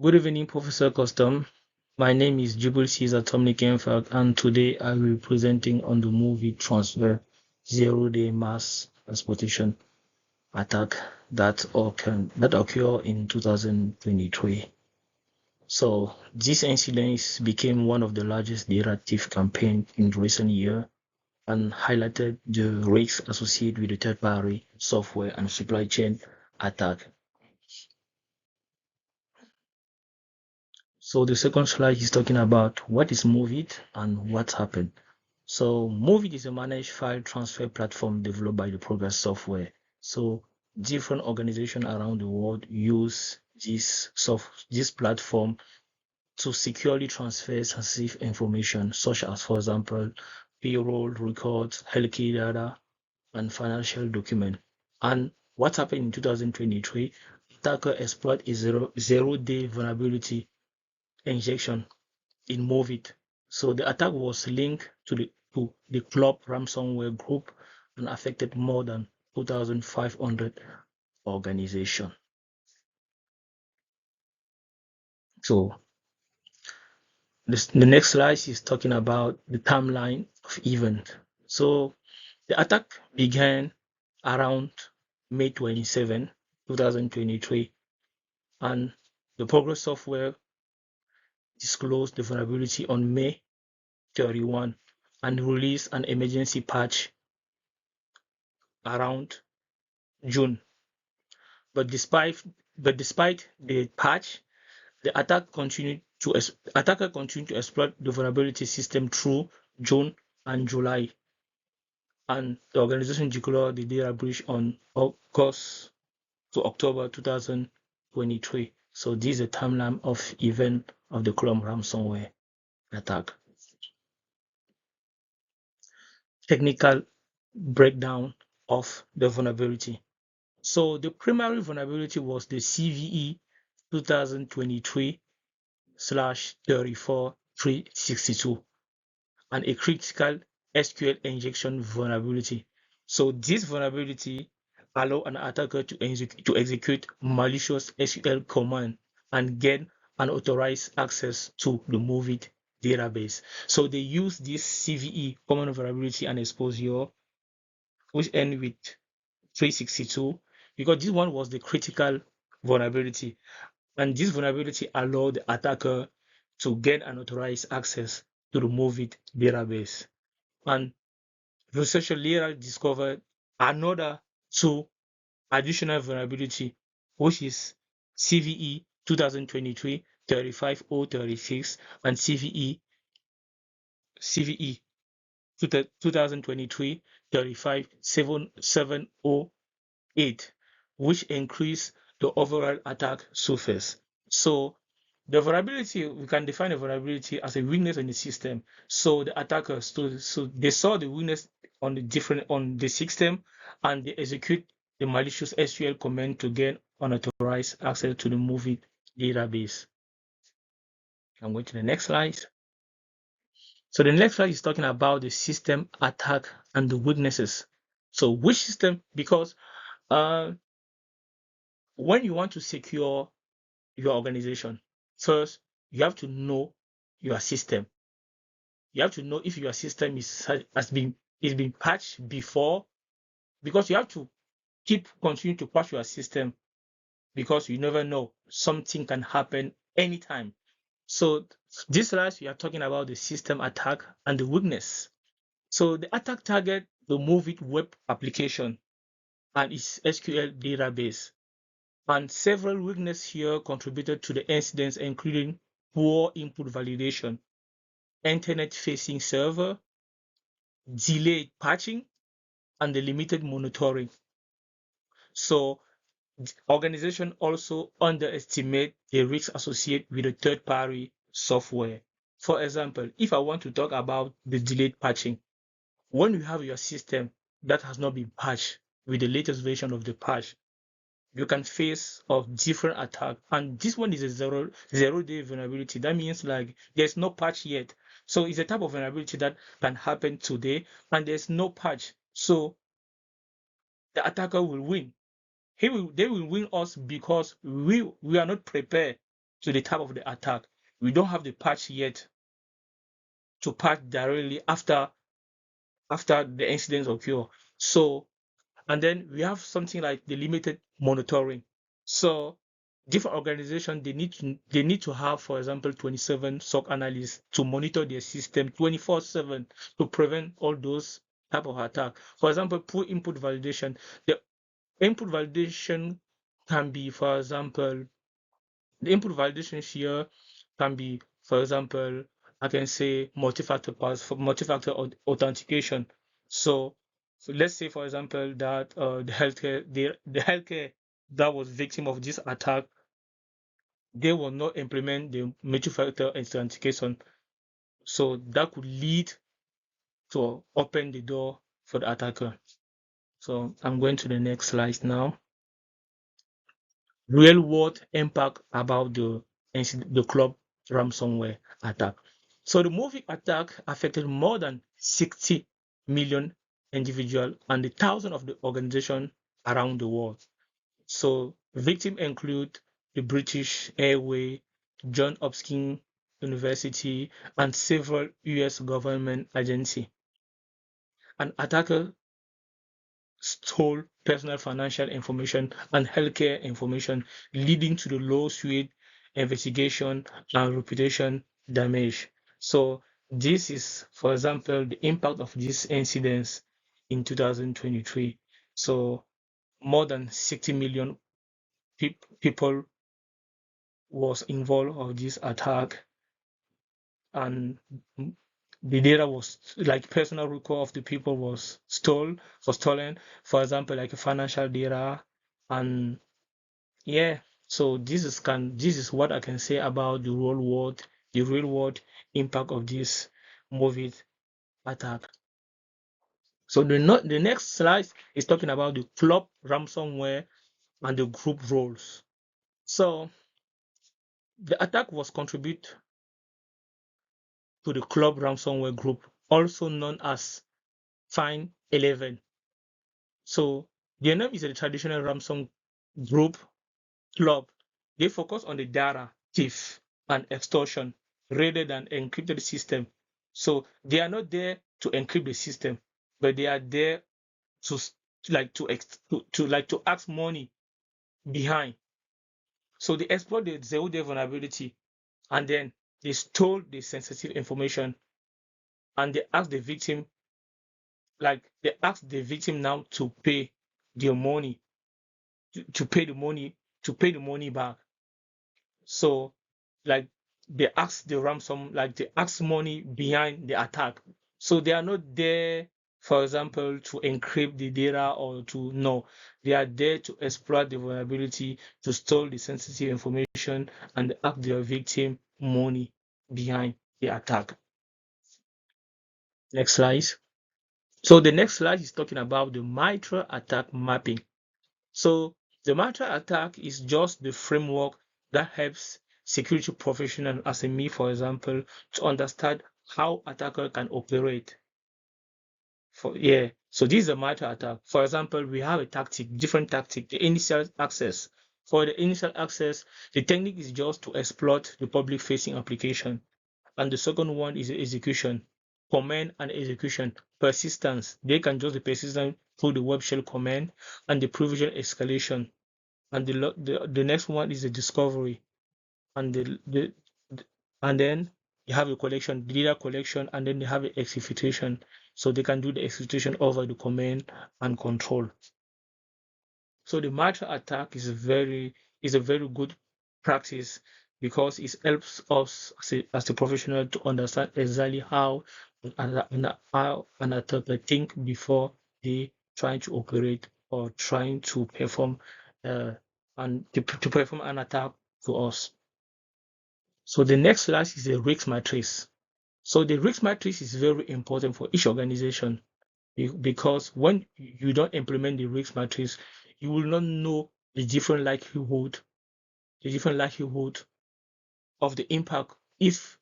Good evening, Professor Custom. My name is Jubil Caesar Tomnik Enfag, and today I will be presenting on the movie Transfer Zero-Day Mass Transportation Attack that occurred in 2023. So this incident became one of the largest data thief campaigns in recent years and highlighted the risks associated with the third-party software and supply chain attack. So the second slide is talking about what is MoveIt and what happened. So MoveIt is a managed file transfer platform developed by the Progress Software. So different organizations around the world use this platform to securely transfer sensitive information, such as, for example, payroll records, healthcare data, and financial documents. And what happened in 2023? Attacker exploit a zero-day vulnerability injection in MoveIt. So the attack was linked to the club ransomware group and affected more than 2,500 organizations. So the next slide is talking about the timeline of event. So the attack began around May 27, 2023, and the Progress Software disclosed the vulnerability on May 31 and released an emergency patch around June. But despite the patch, the attacker continued to exploit the vulnerability system through June and July, and the organization declared the data breach on August to October 2023. So this is a timeline of event of the Chrome ransomware attack. Technical breakdown of the vulnerability. So the primary vulnerability was the CVE 2023/34362 and a critical SQL injection vulnerability. So this vulnerability allow an attacker to execute malicious SQL command and gain unauthorized access to the MoveIt database. So they use this CVE common vulnerability and exposure, which end with 362, because this one was the critical vulnerability, and this vulnerability allowed the attacker to gain unauthorized access to the MoveIt database. And researcher later discovered another two additional vulnerability, which is CVE 2023/35036 and CVE 2023/35708, which increase the overall attack surface. So the vulnerability, we can define a vulnerability as a weakness in the system. So the attackers, so they saw the weakness on the system, and they execute the malicious SQL command to gain unauthorized access to the MoveIt database. I'm going to the next slide. So the next slide is talking about the system attack and the weaknesses. So which system? Because when you want to secure your organization, first you have to know your system. You have to know if your system is been patched before, because you have to continue to patch your system, because you never know, something can happen anytime. So this slide we are talking about the system attack and the weakness. So the attack target the MoveIt web application and its SQL database. And several weaknesses here contributed to the incidents, including poor input validation, internet-facing server, delayed patching, and the limited monitoring. So the organization also underestimate the risks associated with the third-party software. For example, if I want to talk about the delayed patching, when you have your system that has not been patched with the latest version of the patch, you can face of different attack, and this one is a zero-day vulnerability. That means like there's no patch yet, so it's a type of vulnerability that can happen today, and there's no patch, so the attacker will win. They will win us because we are not prepared to the type of the attack. We don't have the patch yet to patch directly after the incidents occur. So, and then we have something like the limited monitoring. So different organizations they need to have, for example, 27 SOC analysts to monitor their system 24/7 to prevent all those type of attack. For example, poor input validation. The input validation can be, for example, the input validation here can be, for example, I can say multi-factor pass for multi-factor authentication. So let's say, for example, that the healthcare that was victim of this attack, they will not implement the multi-factor authentication. So that could lead to open the door for the attacker. So I'm going to the next slide now. Real world impact about the club ransomware attack. So the movie attack affected more than 60 million individuals and the thousands of the organizations around the world. So victims include the British Airways, John Hopkins University, and several US government agencies. An attacker stole personal financial information and healthcare information, leading to the lawsuit, investigation, and reputation damage. So this is, for example, the impact of these incidents in 2023. So more than 60 million people was involved of this attack, and the data was like personal record of the people was stolen, for example, like financial data. And yeah, so this is what I can say about the real world impact of this movie attack. So the next slide is talking about the club ransomware and the group roles. So the attack was contributed to the club ransomware group, also known as Fine 11. So their name is a traditional ransom group club. They focus on the data thief and extortion rather than encrypted system. So they are not there to encrypt the system, but they are there to to ask money behind. So they exploit the zero-day vulnerability, and then they stole the sensitive information, and they ask the victim now to pay their money, to pay the money, to pay the money back. So like they ask the ransom, like they ask money behind the attack. So they are not there, for example, to encrypt the data or to no. They are there to exploit the vulnerability, to store the sensitive information, and ask their victim money behind the attack. Next slide. So the next slide is talking about the MITRE attack mapping. So the MITRE attack is just the framework that helps security professionals, as in me, for example, to understand how attacker can operate. So this is a MITRE attack. For example, we have a different tactic, the initial access. For the initial access, the technique is just to exploit the public-facing application. And the second one is execution, command and execution, persistence. They can just be persistent through the web shell command and the provision escalation. And the next one is the discovery, and and then you have a collection, data collection, and then they have a exfiltration. So they can do the exfiltration over the command and control. So the MITRE attack is a very good practice because it helps us as a professional to understand exactly how an attacker think before they trying to operate or trying to perform and to perform an attack to us. So the next slide is the risk matrix. So the risk matrix is very important for each organization because when you don't implement the risk matrix, you will not know the different likelihood of the impact if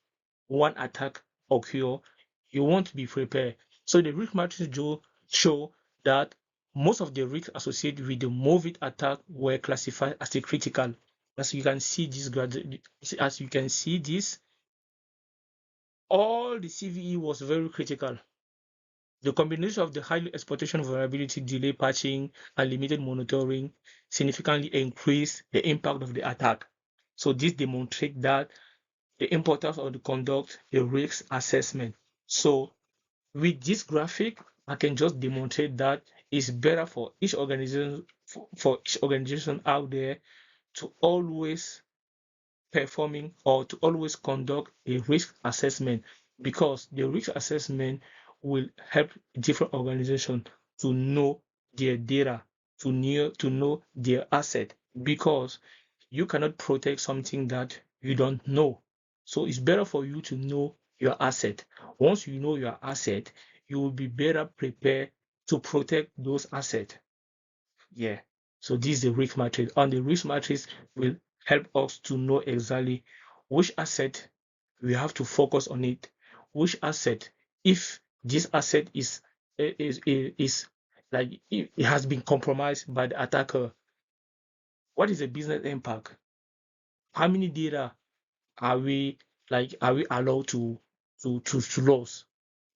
one attack occur. You want to be prepared. So the risk matrix show that most of the risks associated with the MOVIT attack were classified as a critical, as you can see this, all the CVE was very critical. The combination of the high exploitation vulnerability, delay patching, and limited monitoring significantly increased the impact of the attack. So this demonstrates that the importance of the conduct a risk assessment. So with this graphic, I can just demonstrate that it's better for each organization out there to always performing or to always conduct a risk assessment, because the risk assessment will help different organizations to know their data, to know their asset, because you cannot protect something that you don't know. So it's better for you to know your asset. Once you know your asset, you will be better prepared to protect those assets. Yeah. So this is the risk matrix, and the risk matrix will help us to know exactly which asset we have to focus on it, which asset, if this asset is like it has been compromised by the attacker, what is the business impact? How many data are we allowed to lose?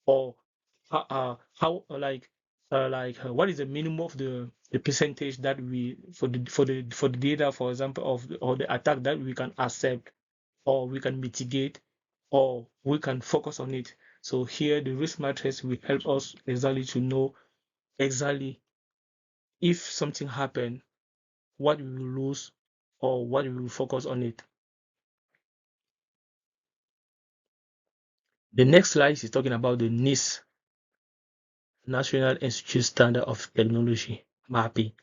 Or what is the minimum of the percentage that we for the data, for example, or the attack that we can accept, or we can mitigate, or we can focus on it. So here the risk matrix will help us exactly to know exactly if something happen, what we will lose or what we will focus on it. The next slide is talking about the NIST, National Institute Standard of Technology mapping.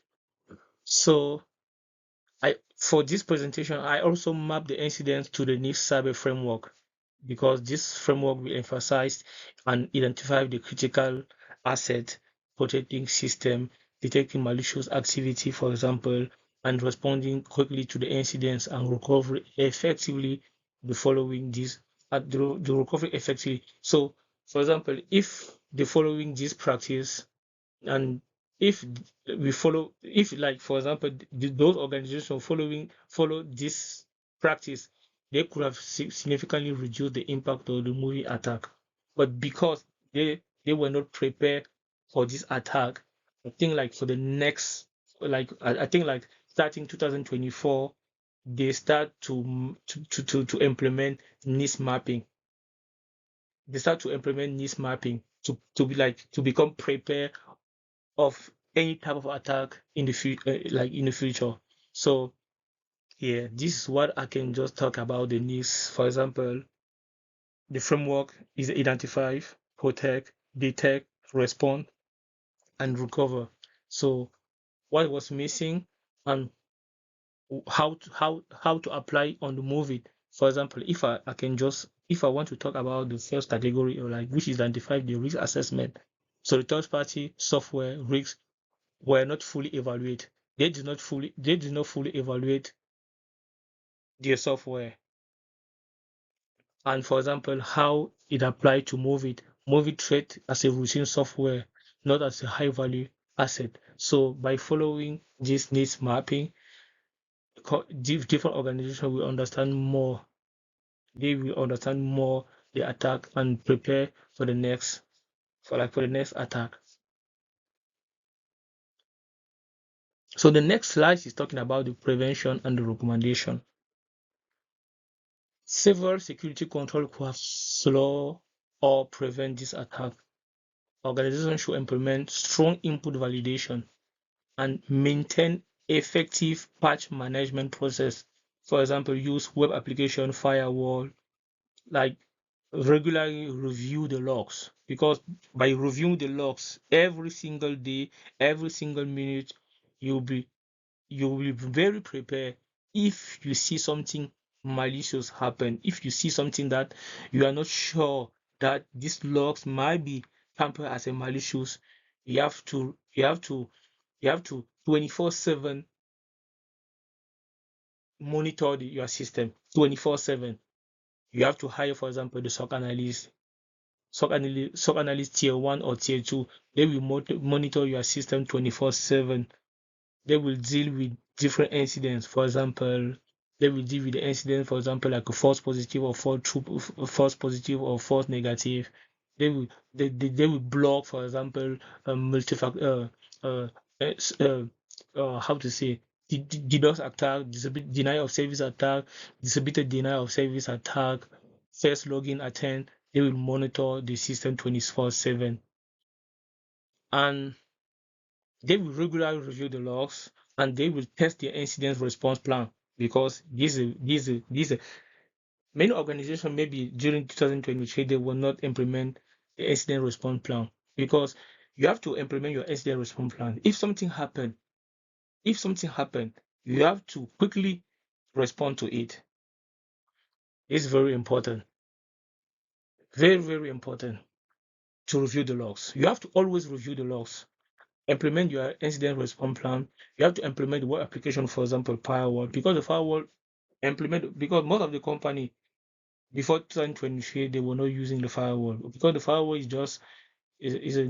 So for this presentation, I also map the incidents to the NIST cyber framework, because this framework will emphasize and identify the critical asset, protecting system, detecting malicious activity, for example, and responding quickly to the incidents and recovery effectively the following this the recovery effectively. So, for example, if the following this practice, and if we follow, if like for example those organizations follow this practice, they could have significantly reduced the impact of the movie attack. But because they were not prepared for this attack, I think like for the next, I think like starting 2024, they start to implement NIST mapping. They start to implement NIST mapping to become prepared of any type of attack in the future. So yeah, this is what I can just talk about the needs. For example, the framework is identify, protect, detect, respond, and recover. So what was missing, and how to apply on the movie. For example, if I want to talk about the first category, or like which is identify the risk assessment. So the third party software risks were not fully evaluated. They did not fully evaluate their software. And for example, how it applied to Move it treat as a routine software, not as a high value asset. So by following this needs mapping, different organizations will understand more. They will understand more the attack and prepare for the next for the next attack. So the next slide is talking about the prevention and the recommendation. Several security control could have slow or prevent this attack. Organizations should implement strong input validation and maintain effective patch management process. For example, use web application firewall, like regularly review the logs, because by reviewing the logs every single day, every single minute, you'll be you will be very prepared if you see something malicious happen. If you see something that you are not sure that these logs might be tampered as a malicious, you have to 24/7 monitor your system 24/7. You have to hire, for example, the SOC analyst tier 1 or tier 2. They will monitor your system 24/7. They will deal with different incidents. For example, They will deal with the incident, for example, like a false positive or false true, false positive or false negative. They will block, for example, multi-factor, how to say, DDoS attack, denial of service attack, distributed denial of service attack, first login attempt. They will monitor the system 24/7, and they will regularly review the logs, and they will test their incident response plan, because these many organizations, maybe during 2023, they will not implement the incident response plan, because you have to implement your incident response plan. If something happened, you have to quickly respond to it. It's very important, very, very important to review the logs. You have to always review the logs. Implement your incident response plan. You have to implement the web application, for example, firewall, because the firewall because most of the company before 2023 they were not using the firewall, because the firewall is just is a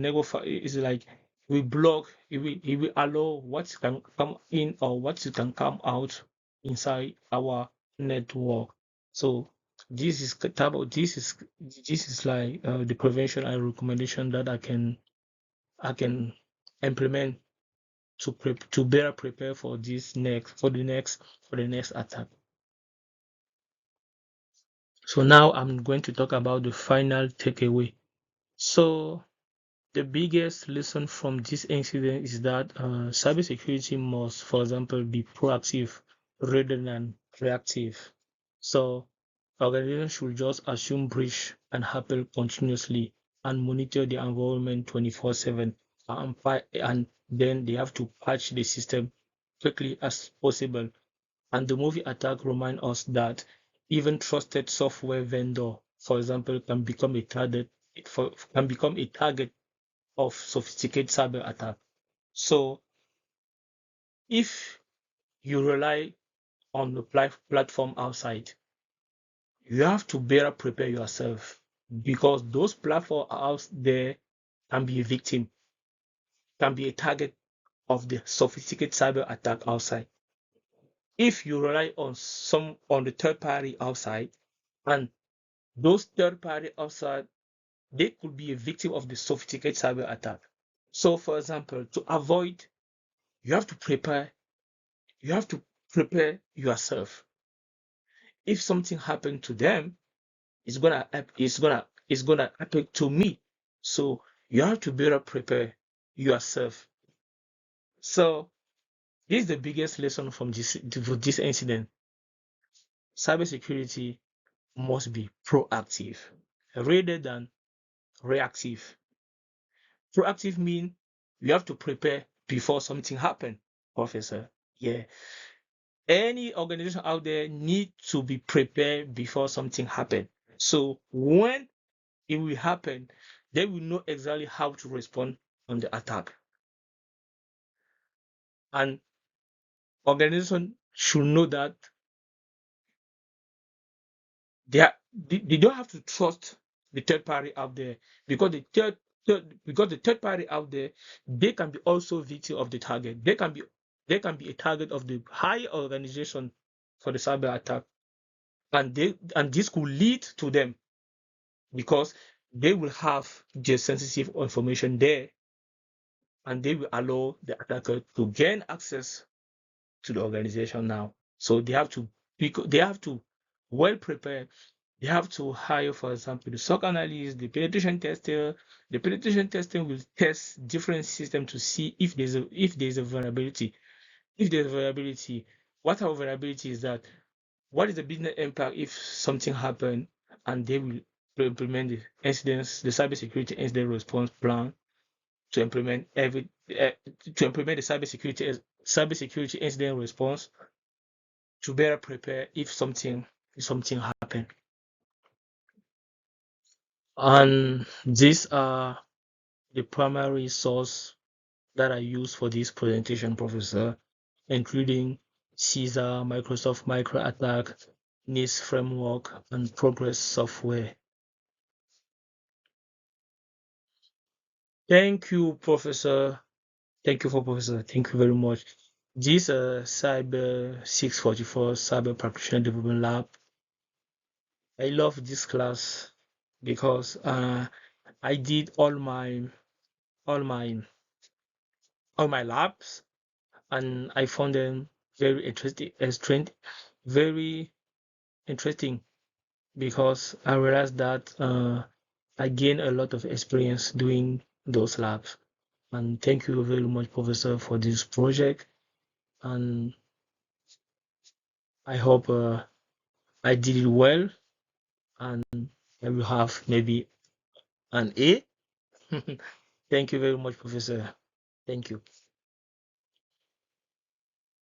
is like we block, it will allow what can come in or what can come out inside our network. So this is this is like the prevention and recommendation that I can implement to better prepare for the next attack. So now I'm going to talk about the final takeaway. So the biggest lesson from this incident is that cybersecurity must, for example, be proactive rather than reactive. So organizations should just assume breach and happen continuously and monitor the environment 24/7, and then they have to patch the system quickly as possible. And the movie attack reminds us that even trusted software vendor, for example, can become a target of sophisticated cyber attack. So if you rely on the platform outside, you have to better prepare yourself, because those platforms out there can be a victim, can be a target of the sophisticated cyber attack outside. If you rely on the third party outside, and those third party outside, they could be a victim of the sophisticated cyber attack. So for example, to avoid, you have to prepare you have to prepare yourself. If something happened to them, it's gonna happen to me. So you have to better prepare yourself. So this is the biggest lesson from this incident. Cybersecurity must be proactive rather than reactive. Proactive means you have to prepare before something happens, Professor. Yeah. Any organization out there need to be prepared before something happens. So when it will happen, they will know exactly how to respond on the attack. And organization should know that they don't have to trust the third party out there, because the third party out there, they can be also victim of the target. They can be a target of the high organization for the cyber attack, and this could lead to them, because they will have the sensitive information there, and they will allow the attacker to gain access to the organization now. So they have to well prepare. They have to hire, for example, the SOC analyst, the penetration tester. The penetration testing will test different systems to see if there's a vulnerability. If there's a vulnerability, what type of vulnerability is that? What is the business impact if something happened? And they will implement the cybersecurity incident response plan to implement the cybersecurity incident response to better prepare if something happen. And these are the primary source that I use for this presentation, Professor, including CISA, Microsoft Micro Attack, NIST framework, and Progress Software. Thank you, Professor. Thank you very much. This Cyber 644 Cyber Practitioner Development Lab, I love this class because I did all my all my labs, and I found them very very interesting, because I realized that I gained a lot of experience doing those labs. And thank you very much, Professor, for this project. And I hope I did it well, and I will have maybe an A. Thank you very much, Professor. Thank you.